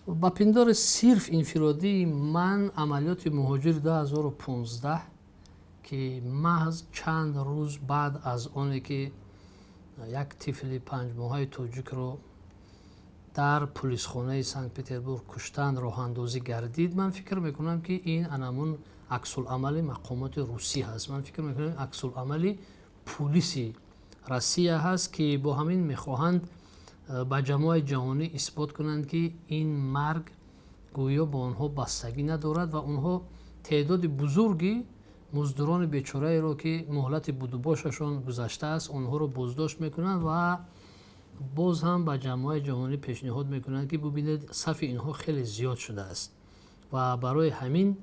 با پندار صرف انفرادی من عملیات مهاجر 2015 که محض چند روز بعد از آنی که یک طفل 5 ماهه تاجیک رو در پلیس خانه سنت پترزبورگ کشتند راه اندازی گردید. من فکر میکنم که این انمون عکس العمل مقامات روسی هست. من فکر میکنم عکس العمل پلیس روسیه هست که با همین میخواهند با جامعه جهانی اثبات کنند که این مرگ گویا با آنها بستگی ندارد و آنها تعداد بزرگی مزدوران بیچاره را که مهلت بودوباششان گذشته است آنها را بازداشت میکنند و باز هم با جامعه جهانی پیشنهاد میکنند که ببینید صف اینها خیلی زیاد شده است و برای همین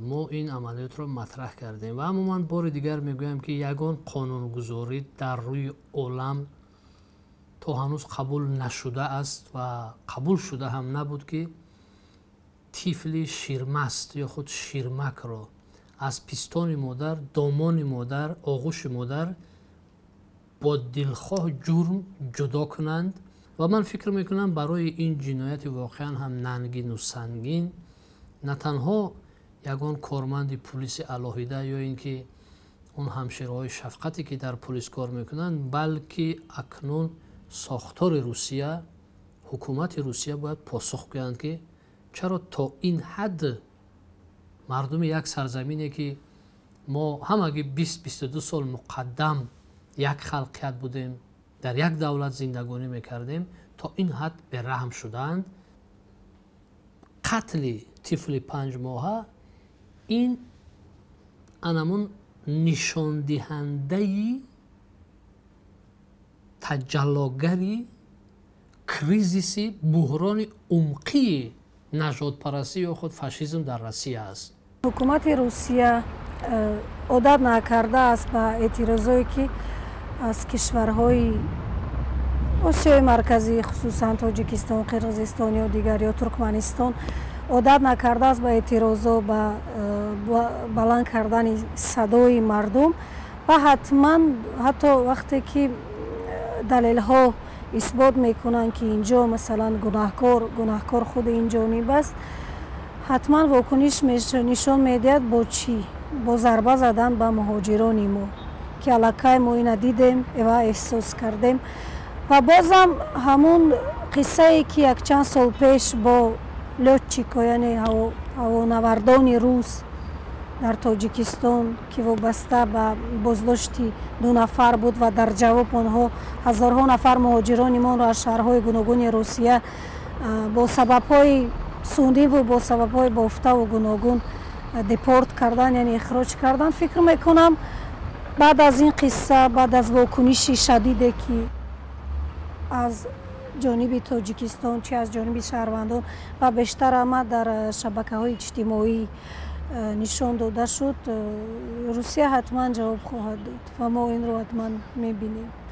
ما این عملیات را مطرح کردیم. و عموما بار دیگر میگویم که یگان قانونگذاری در روی عالم تا هنوز قبول نشده است و قبول شده هم نبود که طفل شیرمست یا خود شیرمک را از پیستان مادر، دامان مادر، آغوش مادر با دلخواه جرم جدا کنند. و من فکر میکنم برای این جنایت واقعا هم ننگین و سنگین نه تنها یگان کارمند پلیس علاهیده یا اینکه اون همشیرهای شفقتی که در پلیس کار میکنند بلکه اکنون ساختار روسیه، حکومت روسیه باید پاسخ گویند که چرا تا این حد مردم یک سرزمینی که ما هم اگه 20-22 سال مقدم یک خلقیت بودیم در یک دولت زندگانی میکردیم تا این حد به رحم شدند. قتل طفل 5 ماهه این انمون نشان دهنده تجلاگری کریزیس بحران عمقی نژاد پرستی یا خود فاشیسم در روسیه است. حکومت روسیه عادت نکرده است به اعتراضایی که از کشورهای آسیای مرکزی خصوصا تاجیکستان، قرقیزستان یا دیگر یا ترکمنستان عادت نکرده است به اعتراضا به بلند کردن صدای مردم و حتما حتی وقتی که دلیل ها اثبات میکنن که اینجا مثلا گناهکار خود این جانب است حتما واکنش نشان میدهد با چی؟ با ضربه زدن به مهاجران ما که علاقه ما اینو دیدیم و احساس کردیم. و بازم همون قصه ای که یک چند سال پیش با لوتچیکا یعنی هوانوردان روس در تاجیکستان که وابسته به بازداشتی 2 نفر بود و در جواب آنها هزارها نفر مهاجران ما را از شهرهای گوناگون روسیه با سبب‌های سنی و با سبب‌های بافته و گوناگون دپورت کردن یعنی اخراج کردن. فکر میکنم بعد از این قصه بعد از واکنش شدیدی که از جانب تاجیکستان چه از جانب شهروندان و بیشتر آمد در شبکه‌های اجتماعی نشان داده شد روسیه حتما جواب خواهد داد و ما این رو حتما میبینیم.